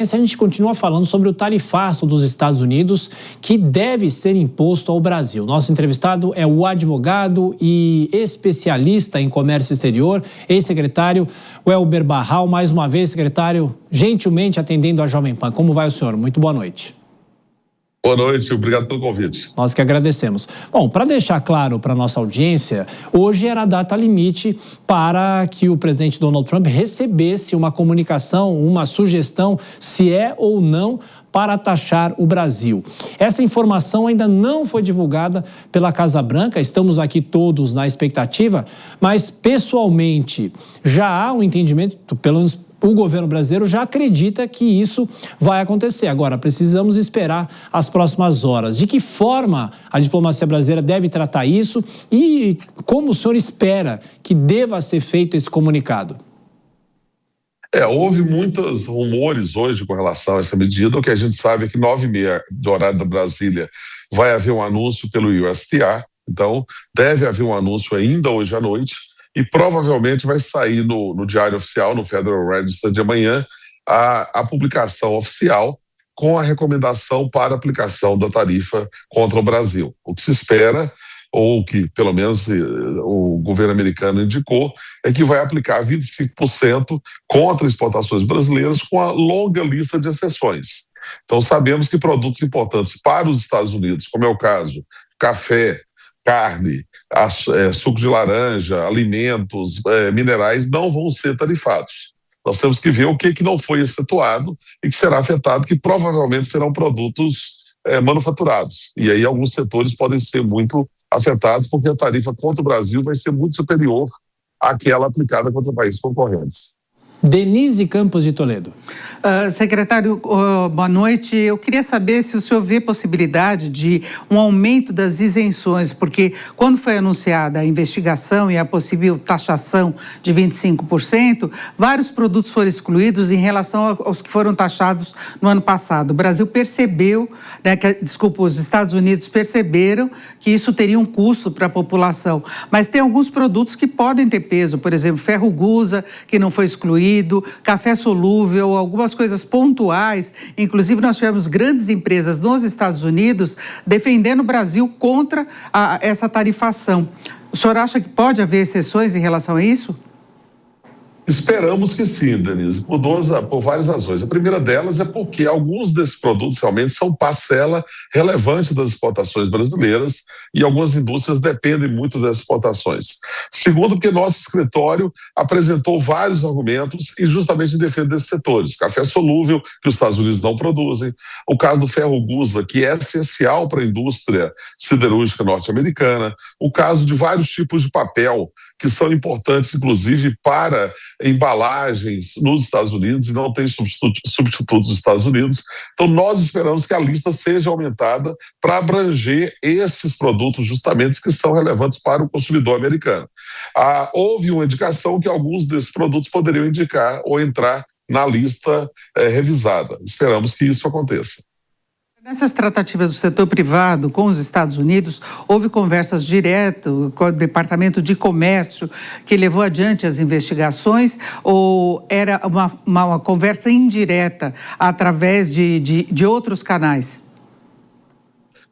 A gente continua falando sobre o tarifaço dos Estados Unidos que deve ser imposto ao Brasil. Nosso entrevistado é o advogado e especialista em comércio exterior, ex-secretário Welber Barral. Mais uma vez, secretário, gentilmente atendendo a Jovem Pan. Como vai o senhor? Muito boa noite. Boa noite, obrigado pelo convite. Nós que agradecemos. Bom, para deixar claro para a nossa audiência, hoje era a data limite para que o presidente Donald Trump recebesse uma comunicação, uma sugestão, se é ou não para taxar o Brasil. Essa informação ainda não foi divulgada pela Casa Branca, estamos aqui todos na expectativa, mas pessoalmente já há um entendimento, pelo menos o governo brasileiro já acredita que isso vai acontecer. Agora, precisamos esperar as próximas horas. De que forma a diplomacia brasileira deve tratar isso e como o senhor espera que deva ser feito esse comunicado? Houve muitos rumores hoje com relação a essa medida. O que a gente sabe é que 9h30 do horário da Brasília vai haver um anúncio pelo USTR. Então, deve haver um anúncio ainda hoje à noite. E provavelmente vai sair no Diário Oficial, no Federal Register de amanhã, a publicação oficial com a recomendação para aplicação da tarifa contra o Brasil. O que se espera, ou que pelo menos o governo americano indicou, é que vai aplicar 25% contra exportações brasileiras com a longa lista de exceções. Então sabemos que produtos importantes para os Estados Unidos, como é o caso café, carne, suco de laranja, alimentos, minerais, não vão ser tarifados. Nós temos que ver o que não foi excetuado e que será afetado, que provavelmente serão produtos manufaturados. E aí alguns setores podem ser muito afetados, porque a tarifa contra o Brasil vai ser muito superior àquela aplicada contra países concorrentes. Denise Campos de Toledo. Secretário, boa noite. Eu queria saber se o senhor vê possibilidade de um aumento das isenções, porque quando foi anunciada a investigação e a possível taxação de 25%, vários produtos foram excluídos em relação aos que foram taxados no ano passado. O Brasil percebeu, os Estados Unidos perceberam que isso teria um custo para a população, mas tem alguns produtos que podem ter peso, por exemplo, ferro gusa, que não foi excluído, café solúvel, algumas coisas pontuais. Inclusive, nós tivemos grandes empresas nos Estados Unidos defendendo o Brasil contra essa tarifação. O senhor acha que pode haver exceções em relação a isso? Esperamos que sim, Denise, por várias razões. A primeira delas é porque alguns desses produtos realmente são parcela relevante das exportações brasileiras e algumas indústrias dependem muito das exportações. Segundo, porque nosso escritório apresentou vários argumentos e justamente em defesa desses setores. Café solúvel, que os Estados Unidos não produzem. O caso do ferro gusa, que é essencial para a indústria siderúrgica norte-americana. O caso de vários tipos de papel, que são importantes, inclusive, para embalagens nos Estados Unidos e não tem substitutos nos Estados Unidos. Então, nós esperamos que a lista seja aumentada para abranger esses produtos justamente que são relevantes para o consumidor americano. Houve uma indicação que alguns desses produtos poderiam indicar ou entrar na lista revisada. Esperamos que isso aconteça. Nessas tratativas do setor privado com os Estados Unidos, houve conversas direto com o Departamento de Comércio que levou adiante as investigações, ou era uma conversa indireta através de outros canais?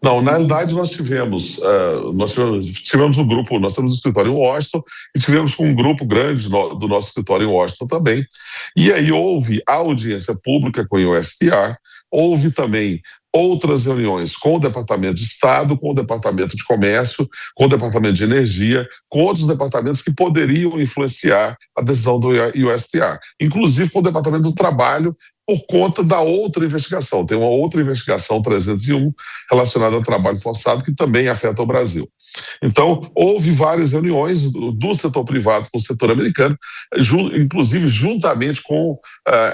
Não, na realidade nós tivemos um grupo, nós temos um escritório em Washington e tivemos um grupo grande do nosso escritório em Washington também, e aí houve a audiência pública com o USTR, houve também outras reuniões com o Departamento de Estado, com o Departamento de Comércio, com o Departamento de Energia, com outros departamentos que poderiam influenciar a decisão do USTR, inclusive com o Departamento do Trabalho, por conta da outra investigação. Tem uma outra investigação 301 relacionada ao trabalho forçado que também afeta o Brasil. Então, houve várias reuniões do setor privado com o setor americano, inclusive juntamente com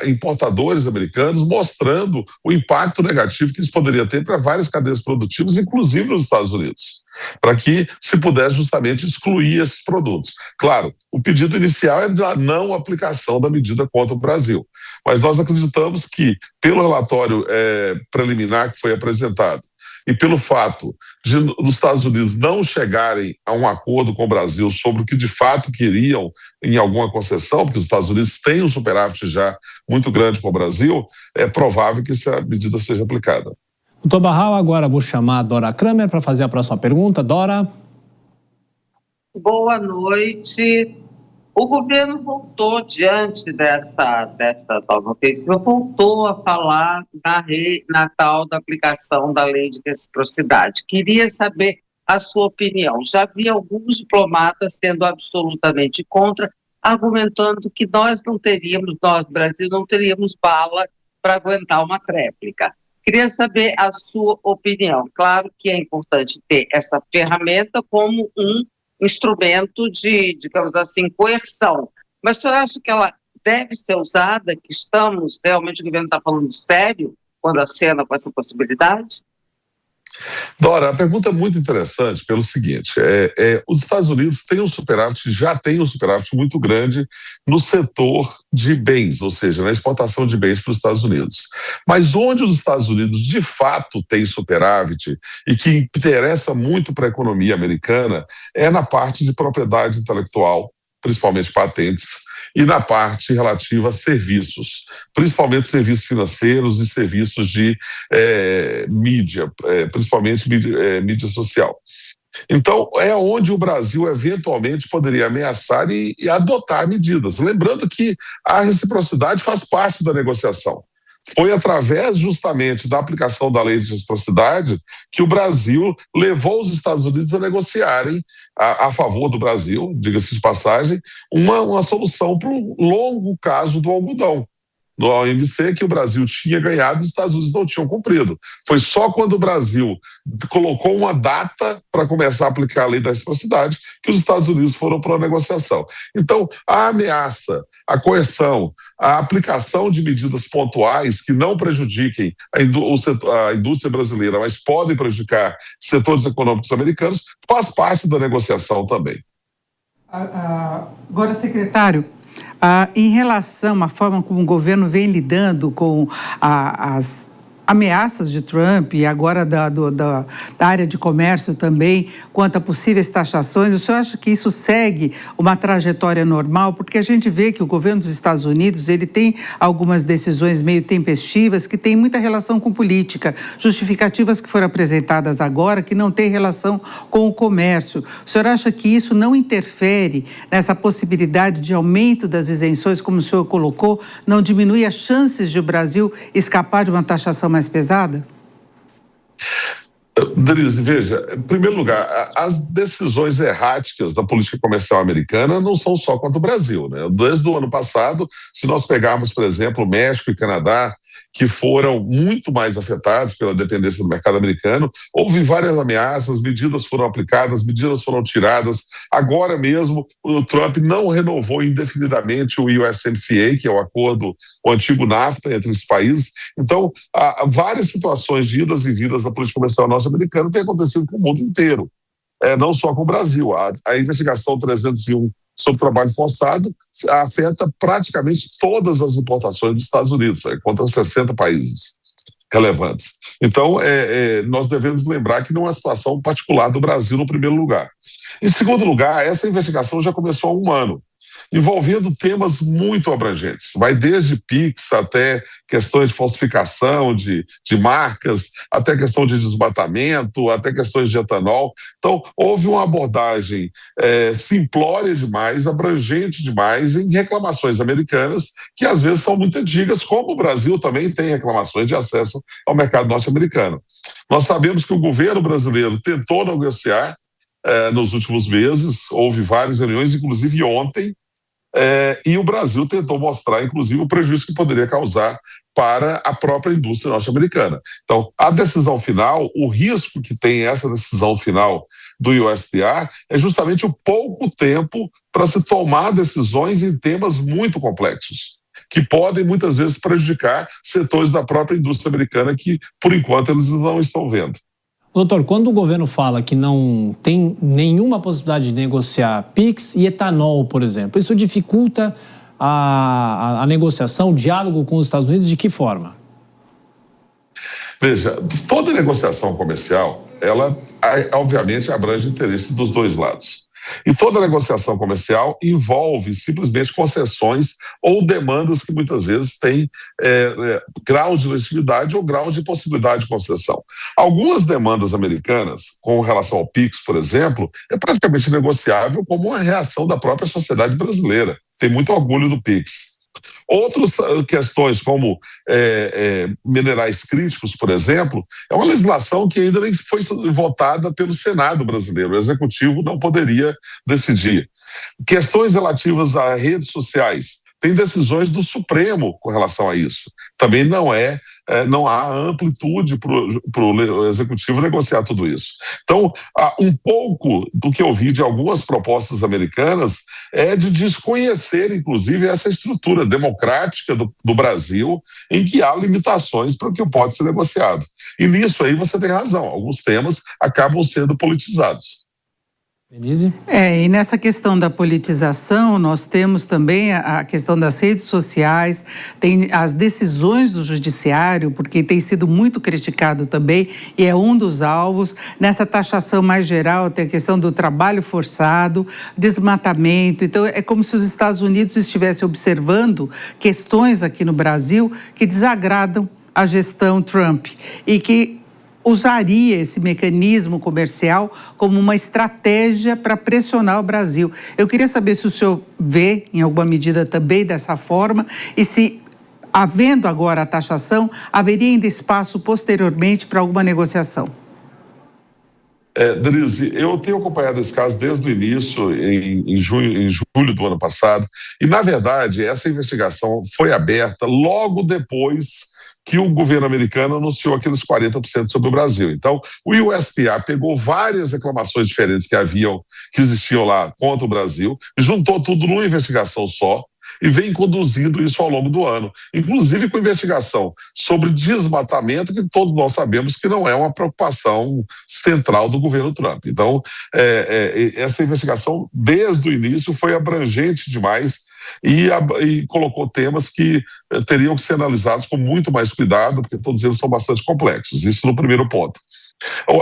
importadores americanos, mostrando o impacto negativo que isso poderia ter para várias cadeias produtivas, inclusive nos Estados Unidos, para que se pudesse justamente excluir esses produtos. Claro, o pedido inicial é da não aplicação da medida contra o Brasil, mas nós acreditamos que, pelo relatório preliminar que foi apresentado, e pelo fato de os Estados Unidos não chegarem a um acordo com o Brasil sobre o que de fato queriam em alguma concessão, porque os Estados Unidos têm um superávit já muito grande com o Brasil, é provável que essa medida seja aplicada. Doutor Barral, agora vou chamar a Dora Kramer para fazer a próxima pergunta. Dora. Boa noite. O governo voltou, diante dessa nova ofensiva, voltou a falar na tal da aplicação da lei de reciprocidade. Queria saber a sua opinião. Já vi alguns diplomatas sendo absolutamente contra, argumentando que nós, Brasil, não teríamos bala para aguentar uma tréplica. Queria saber a sua opinião. Claro que é importante ter essa ferramenta como um instrumento de, digamos assim, coerção. Mas o senhor acha que ela deve ser usada, que realmente o governo está falando sério quando acena com essa possibilidade? Dora, a pergunta é muito interessante pelo seguinte, os Estados Unidos já têm um superávit muito grande no setor de bens, ou seja, na exportação de bens para os Estados Unidos. Mas onde os Estados Unidos de fato têm superávit e que interessa muito para a economia americana é na parte de propriedade intelectual, principalmente patentes, e na parte relativa a serviços, principalmente serviços financeiros e serviços de mídia, principalmente mídia social. Então, é onde o Brasil eventualmente poderia ameaçar e adotar medidas. Lembrando que a reciprocidade faz parte da negociação. Foi através justamente da aplicação da lei de reciprocidade que o Brasil levou os Estados Unidos a negociarem, a favor do Brasil, diga-se de passagem, uma solução para o longo caso do algodão, do OMC, que o Brasil tinha ganhado e os Estados Unidos não tinham cumprido. Foi só quando o Brasil colocou uma data para começar a aplicar a lei da reciprocidade que os Estados Unidos foram para a negociação. Então, a ameaça, a coerção, a aplicação de medidas pontuais que não prejudiquem a indústria brasileira, mas podem prejudicar setores econômicos americanos, faz parte da negociação também. Agora, secretário, em relação à forma como o governo vem lidando com as ameaças de Trump e agora da área de comércio também, quanto a possíveis taxações, o senhor acha que isso segue uma trajetória normal? Porque a gente vê que o governo dos Estados Unidos, ele tem algumas decisões meio tempestivas que têm muita relação com política, justificativas que foram apresentadas agora que não têm relação com o comércio. O senhor acha que isso não interfere nessa possibilidade de aumento das isenções, como o senhor colocou, não diminui as chances de o Brasil escapar de uma taxação mais pesada? Denise, veja, em primeiro lugar, as decisões erráticas da política comercial americana não são só contra o Brasil, né? Desde o ano passado, se nós pegarmos, por exemplo, México e Canadá, que foram muito mais afetados pela dependência do mercado americano, houve várias ameaças, medidas foram aplicadas, medidas foram tiradas. Agora mesmo, o Trump não renovou indefinidamente o USMCA, que é o antigo NAFTA entre os países. Então, há várias situações de idas e vindas da política comercial norte-americana têm acontecido com o mundo inteiro, não só com o Brasil. A investigação 301 sobre trabalho forçado afeta praticamente todas as importações dos Estados Unidos, contra 60 países relevantes. Então, nós devemos lembrar que não é uma situação particular do Brasil no primeiro lugar. Em segundo lugar, essa investigação já começou há um ano, envolvendo temas muito abrangentes. Vai desde PIX até questões de falsificação de marcas, até questão de desmatamento, até questões de etanol. Então, houve uma abordagem simplória demais, abrangente demais em reclamações americanas, que às vezes são muito antigas, como o Brasil também tem reclamações de acesso ao mercado norte-americano. Nós sabemos que o governo brasileiro tentou negociar nos últimos meses, houve várias reuniões, inclusive ontem, e o Brasil tentou mostrar, inclusive, o prejuízo que poderia causar para a própria indústria norte-americana. Então, a decisão final, o risco que tem essa decisão final do USTR é justamente o pouco tempo para se tomar decisões em temas muito complexos, que podem muitas vezes prejudicar setores da própria indústria americana que, por enquanto, eles não estão vendo. Doutor, quando o governo fala que não tem nenhuma possibilidade de negociar PIX e etanol, por exemplo, isso dificulta a negociação, o diálogo com os Estados Unidos de que forma? Veja, toda negociação comercial, ela obviamente abrange interesses dos dois lados. E toda negociação comercial envolve simplesmente concessões ou demandas que muitas vezes têm graus de legitimidade ou graus de possibilidade de concessão. Algumas demandas americanas, com relação ao PIX, por exemplo, é praticamente negociável como uma reação da própria sociedade brasileira. Tem muito orgulho do PIX. Outras questões, como minerais críticos, por exemplo, é uma legislação que ainda nem foi votada pelo Senado brasileiro. O Executivo não poderia decidir. Questões relativas a redes sociais, tem decisões do Supremo com relação a isso. Também não há amplitude para o Executivo negociar tudo isso. Então, um pouco do que eu vi de algumas propostas americanas é de desconhecer, inclusive, essa estrutura democrática do Brasil, em que há limitações para o que pode ser negociado. E nisso aí você tem razão, alguns temas acabam sendo politizados. Denise? E nessa questão da politização, nós temos também a questão das redes sociais, tem as decisões do judiciário, porque tem sido muito criticado também, e é um dos alvos. Nessa taxação mais geral, tem a questão do trabalho forçado, desmatamento. Então, é como se os Estados Unidos estivessem observando questões aqui no Brasil que desagradam a gestão Trump e que usaria esse mecanismo comercial como uma estratégia para pressionar o Brasil. Eu queria saber se o senhor vê, em alguma medida, também dessa forma, e se, havendo agora a taxação, haveria ainda espaço posteriormente para alguma negociação. Denise, eu tenho acompanhado esse caso desde o início, em julho do ano passado, e, na verdade, essa investigação foi aberta logo depois que o governo americano anunciou aqueles 40% sobre o Brasil. Então, o USTR pegou várias reclamações diferentes que existiam lá contra o Brasil, juntou tudo numa investigação só e vem conduzindo isso ao longo do ano, inclusive com investigação sobre desmatamento, que todos nós sabemos que não é uma preocupação central do governo Trump. Então, essa investigação, desde o início, foi abrangente demais e colocou temas que teriam que ser analisados com muito mais cuidado, porque todos eles são bastante complexos. Isso no primeiro ponto.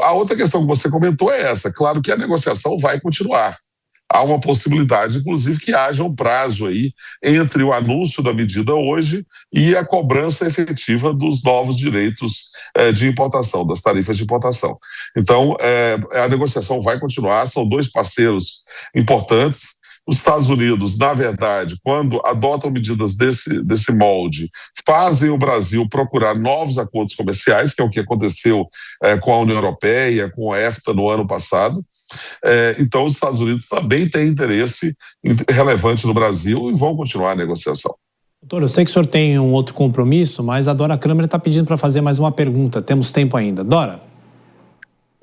A outra questão que você comentou é essa. Claro que a negociação vai continuar. Há uma possibilidade, inclusive, que haja um prazo aí entre o anúncio da medida hoje e a cobrança efetiva dos novos direitos de importação, das tarifas de importação. Então, a negociação vai continuar, são dois parceiros importantes. Os Estados Unidos, na verdade, quando adotam medidas desse molde, fazem o Brasil procurar novos acordos comerciais, que é o que aconteceu com a União Europeia, com a EFTA no ano passado. Então, os Estados Unidos também têm interesse relevante no Brasil e vão continuar a negociação. Doutor, eu sei que o senhor tem um outro compromisso, mas a Dora Kramer está pedindo para fazer mais uma pergunta. Temos tempo ainda. Dora?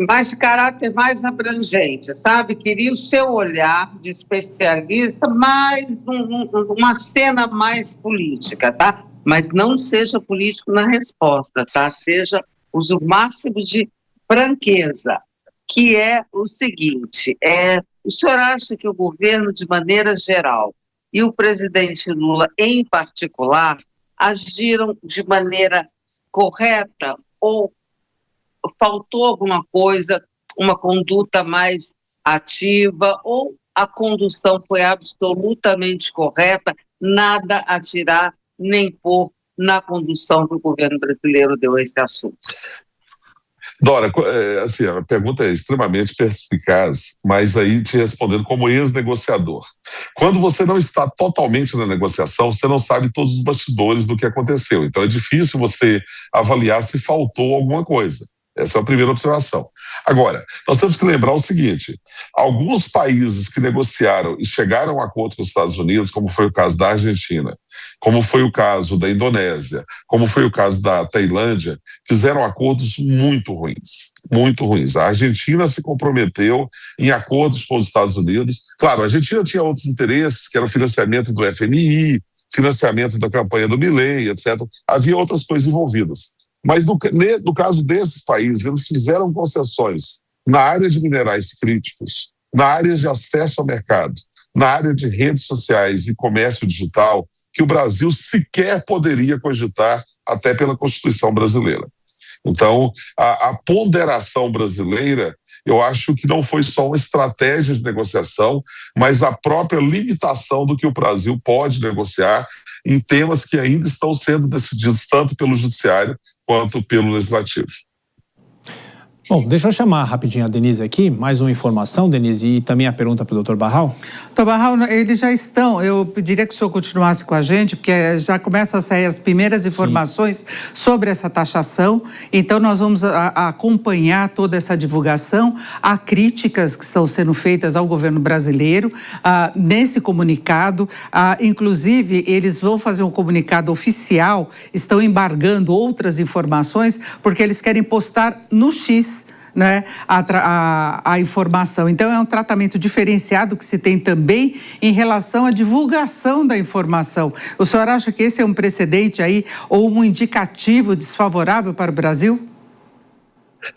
Mais de caráter mais abrangente, sabe? Queria o seu olhar de especialista, mais uma cena mais política, tá? Mas não seja político na resposta, tá? Seja, use o máximo de franqueza, que é o seguinte, o senhor acha que o governo, de maneira geral, e o presidente Lula, em particular, agiram de maneira correta ou faltou alguma coisa, uma conduta mais ativa, ou a condução foi absolutamente correta, nada a tirar nem pôr na condução que o governo brasileiro deu a esse assunto? Dora, assim, a pergunta é extremamente perspicaz, mas aí te respondendo como ex-negociador. Quando você não está totalmente na negociação, você não sabe todos os bastidores do que aconteceu. Então é difícil você avaliar se faltou alguma coisa. Essa é a primeira observação. Agora, nós temos que lembrar o seguinte, alguns países que negociaram e chegaram a acordo com os Estados Unidos, como foi o caso da Argentina, como foi o caso da Indonésia, como foi o caso da Tailândia, fizeram acordos muito ruins, muito ruins. A Argentina se comprometeu em acordos com os Estados Unidos. Claro, a Argentina tinha outros interesses, que era o financiamento do FMI, financiamento da campanha do Milei, etc. Havia outras coisas envolvidas. Mas no caso desses países, eles fizeram concessões na área de minerais críticos, na área de acesso ao mercado, na área de redes sociais e comércio digital, que o Brasil sequer poderia cogitar até pela Constituição brasileira. Então, a ponderação brasileira, eu acho que não foi só uma estratégia de negociação, mas a própria limitação do que o Brasil pode negociar em temas que ainda estão sendo decididos tanto pelo Judiciário quanto pelo Legislativo. Bom, deixa eu chamar rapidinho a Denise aqui, mais uma informação, Denise, e também a pergunta para o Dr. Barral. Doutor Barral, eles já estão, eu pediria que o senhor continuasse com a gente, porque já começam a sair as primeiras informações sobre essa taxação, então nós vamos acompanhar toda essa divulgação. Há críticas que estão sendo feitas ao governo brasileiro nesse comunicado, inclusive eles vão fazer um comunicado oficial, estão embargando outras informações, porque eles querem postar no X, né, a informação. Então, é um tratamento diferenciado que se tem também em relação à divulgação da informação. O senhor acha que esse é um precedente aí, ou um indicativo desfavorável para o Brasil?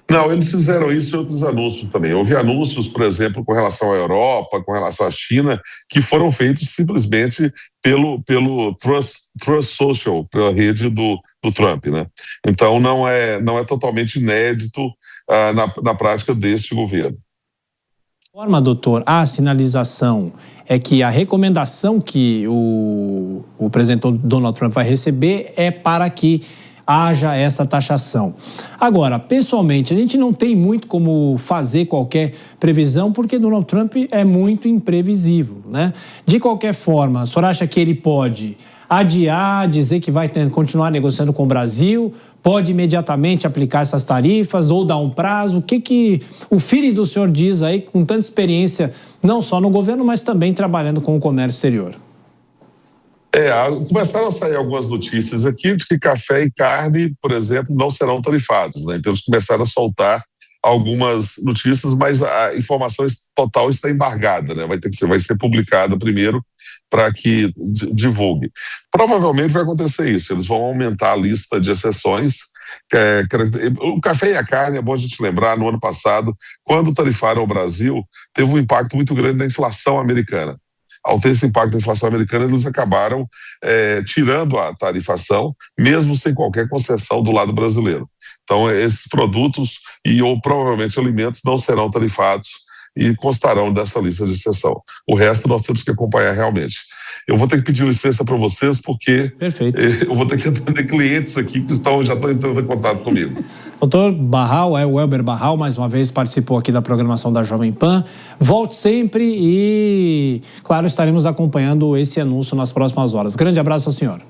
Não, eles fizeram isso em outros anúncios também. Houve anúncios, por exemplo, com relação à Europa, com relação à China, que foram feitos simplesmente pelo Truth Social, pela rede do Trump, né? Então, não é totalmente inédito na prática deste governo. Forma, doutor, a sinalização é que a recomendação que o presidente Donald Trump vai receber é para que haja essa taxação. Agora, pessoalmente, a gente não tem muito como fazer qualquer previsão, porque Donald Trump é muito imprevisível, né? De qualquer forma, o senhor acha que ele pode adiar, dizer que vai continuar negociando com o Brasil, pode imediatamente aplicar essas tarifas ou dar um prazo? O que o filho do senhor diz aí, com tanta experiência, não só no governo, mas também trabalhando com o comércio exterior? Começaram a sair algumas notícias aqui de que café e carne, por exemplo, não serão tarifados, né? Então eles começaram a soltar algumas notícias, mas a informação total está embargada, né? Vai ser publicada primeiro para que divulgue. Provavelmente vai acontecer isso, eles vão aumentar a lista de exceções. O café e a carne, é bom a gente lembrar, no ano passado, quando tarifaram o Brasil, teve um impacto muito grande na inflação americana. Ao ter esse impacto da inflação americana, eles acabaram tirando a tarifação, mesmo sem qualquer concessão do lado brasileiro. Então, esses produtos ou provavelmente alimentos não serão tarifados e constarão dessa lista de exceção. O resto nós temos que acompanhar realmente. Eu vou ter que pedir licença para vocês, porque eu vou ter que atender clientes aqui que já estão entrando em contato comigo. Doutor Barral, o Elber Barral, mais uma vez participou aqui da programação da Jovem Pan. Volte sempre e, claro, estaremos acompanhando esse anúncio nas próximas horas. Grande abraço ao senhor.